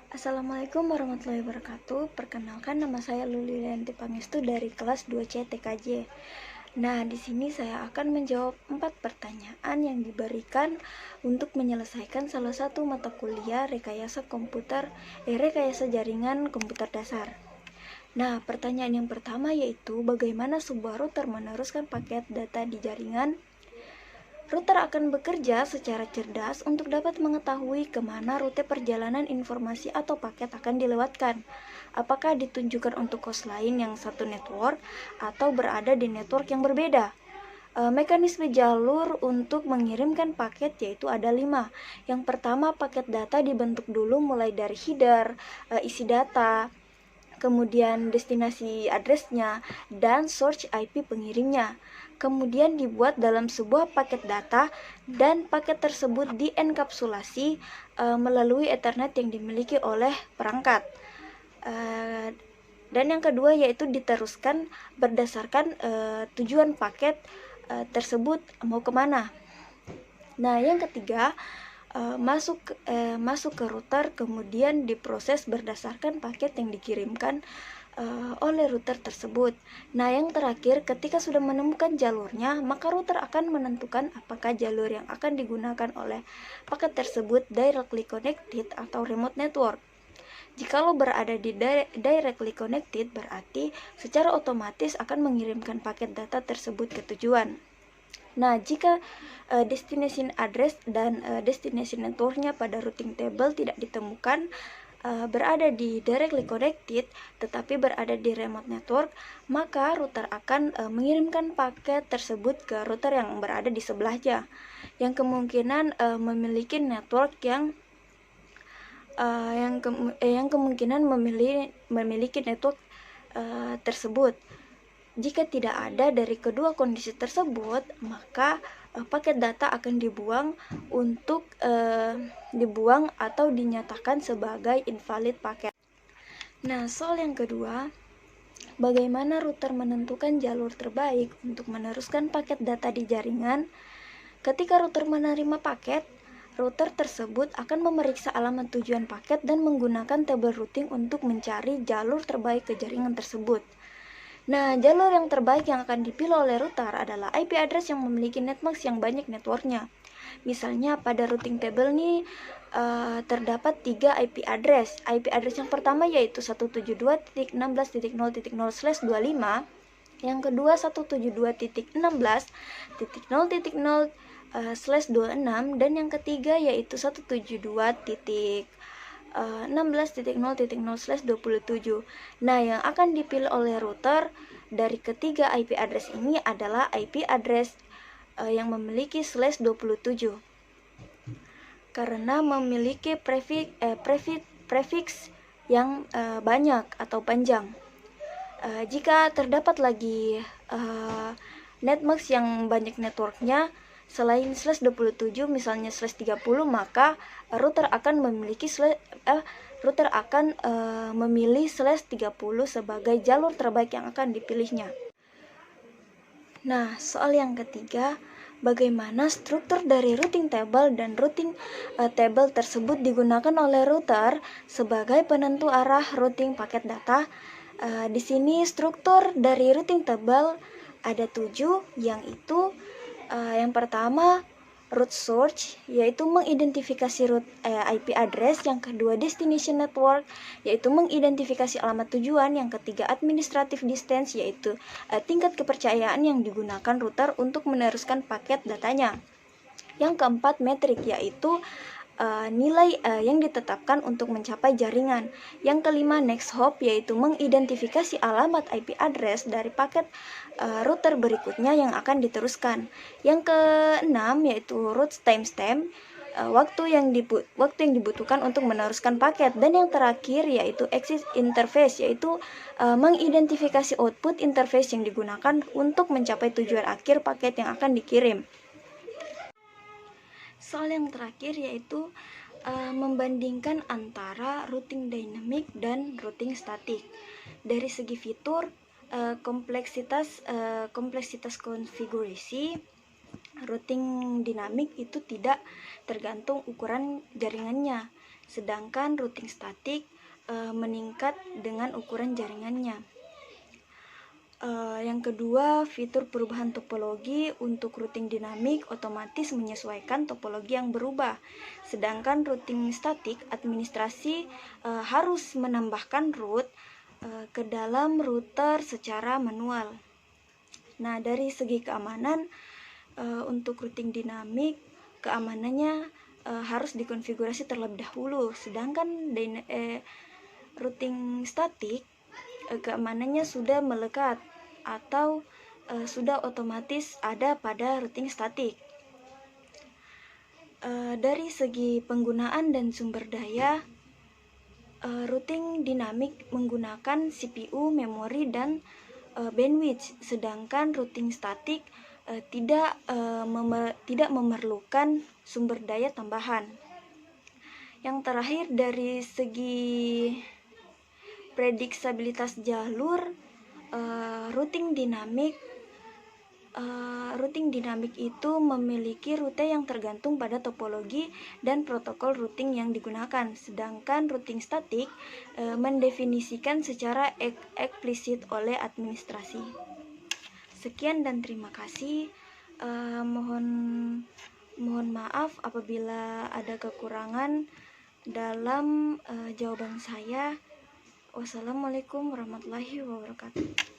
Assalamualaikum warahmatullahi wabarakatuh. Perkenalkan, nama saya Lulilianti Pangestu dari kelas 2C TKJ. Nah, di sini saya akan menjawab 4 pertanyaan yang diberikan untuk menyelesaikan salah satu mata kuliah rekayasa jaringan komputer dasar. Nah, pertanyaan yang pertama yaitu bagaimana sebuah router meneruskan paket data di jaringan. Router akan bekerja secara cerdas untuk dapat mengetahui kemana rute perjalanan informasi atau paket akan dilewatkan. Apakah ditunjukkan untuk host lain yang satu network atau berada di network yang berbeda. Mekanisme jalur untuk mengirimkan paket yaitu ada 5. Yang pertama, paket data dibentuk dulu mulai dari header, isi data, kemudian destinasi addressnya, dan source IP pengirimnya. Kemudian dibuat dalam sebuah paket data dan paket tersebut dienkapsulasi melalui Ethernet yang dimiliki oleh perangkat. Dan yang kedua yaitu diteruskan berdasarkan tujuan paket tersebut mau kemana. Nah, yang ketiga, masuk ke router, kemudian diproses berdasarkan paket yang dikirimkan oleh router tersebut. Nah, yang terakhir, ketika sudah menemukan jalurnya, maka router akan menentukan apakah jalur yang akan digunakan oleh paket tersebut directly connected atau remote network. Jikalau berada di directly connected, berarti secara otomatis akan mengirimkan paket data tersebut ke tujuan. Nah, jika destination address dan destination networknya pada routing table tidak ditemukan, berada di directly connected tetapi berada di remote network, maka router akan mengirimkan paket tersebut ke router yang berada di sebelahnya, yang kemungkinan memiliki network yang kemungkinan memiliki network tersebut. Jika tidak ada dari kedua kondisi tersebut, maka paket data akan dibuang atau dinyatakan sebagai invalid paket. Nah, soal yang kedua, bagaimana router menentukan jalur terbaik untuk meneruskan paket data di jaringan? Ketika router menerima paket, router tersebut akan memeriksa alamat tujuan paket dan menggunakan tabel routing untuk mencari jalur terbaik ke jaringan tersebut. Nah, jalur yang terbaik yang akan dipilih oleh router adalah IP address yang memiliki netmask yang banyak networknya. Misalnya pada routing table ini terdapat 3 IP address. IP address yang pertama yaitu 172.16.0.0/25, yang kedua 172.16.0.0/26, dan yang ketiga yaitu 172.16.0.0/27. Nah, yang akan dipilih oleh router dari ketiga IP address ini adalah IP address yang memiliki /27 karena memiliki prefix yang banyak atau panjang. Jika terdapat lagi netmask yang banyak networknya selain /27, misalnya /30, maka router akan memilih /30 sebagai jalur terbaik yang akan dipilihnya. Nah, soal yang ketiga, bagaimana struktur dari routing table dan routing table tersebut digunakan oleh router sebagai penentu arah routing paket data. Di sini struktur dari routing table ada 7, yang itu yang pertama route source, yaitu mengidentifikasi IP address. Yang kedua destination network, yaitu mengidentifikasi alamat tujuan. Yang ketiga administrative distance, yaitu tingkat kepercayaan yang digunakan router untuk meneruskan paket datanya. Yang keempat metrik, yaitu nilai yang ditetapkan untuk mencapai jaringan. Yang kelima next hop, yaitu mengidentifikasi alamat IP address dari paket router berikutnya yang akan diteruskan. Yang keenam yaitu route timestamp, waktu yang dibutuhkan untuk meneruskan paket. Dan yang terakhir yaitu exit interface, yaitu mengidentifikasi output interface yang digunakan untuk mencapai tujuan akhir paket yang akan dikirim. Soal yang terakhir yaitu membandingkan antara routing dynamic dan routing static. Dari segi fitur, kompleksitas konfigurasi, routing dinamik itu tidak tergantung ukuran jaringannya. sedangkan routing statik meningkat dengan ukuran jaringannya. Yang kedua, fitur perubahan topologi. Untuk routing dinamik otomatis menyesuaikan topologi yang berubah, sedangkan routing statik administrasi harus menambahkan route ke dalam router secara manual. Nah, dari segi keamanan, untuk routing dinamik keamanannya harus dikonfigurasi terlebih dahulu, sedangkan routing statik keamanannya sudah melekat atau sudah otomatis ada pada routing statik. Dari segi penggunaan dan sumber daya, routing dinamik menggunakan CPU, memori, dan bandwidth, sedangkan routing statik tidak memerlukan sumber daya tambahan. Yang terakhir, dari segi prediksibilitas jalur, routing dinamik itu memiliki rute yang tergantung pada topologi dan protokol routing yang digunakan, sedangkan routing statik mendefinisikan secara eksplisit oleh administrasi. Sekian dan terima kasih. Mohon maaf apabila ada kekurangan dalam jawaban saya. Wassalamualaikum warahmatullahi wabarakatuh.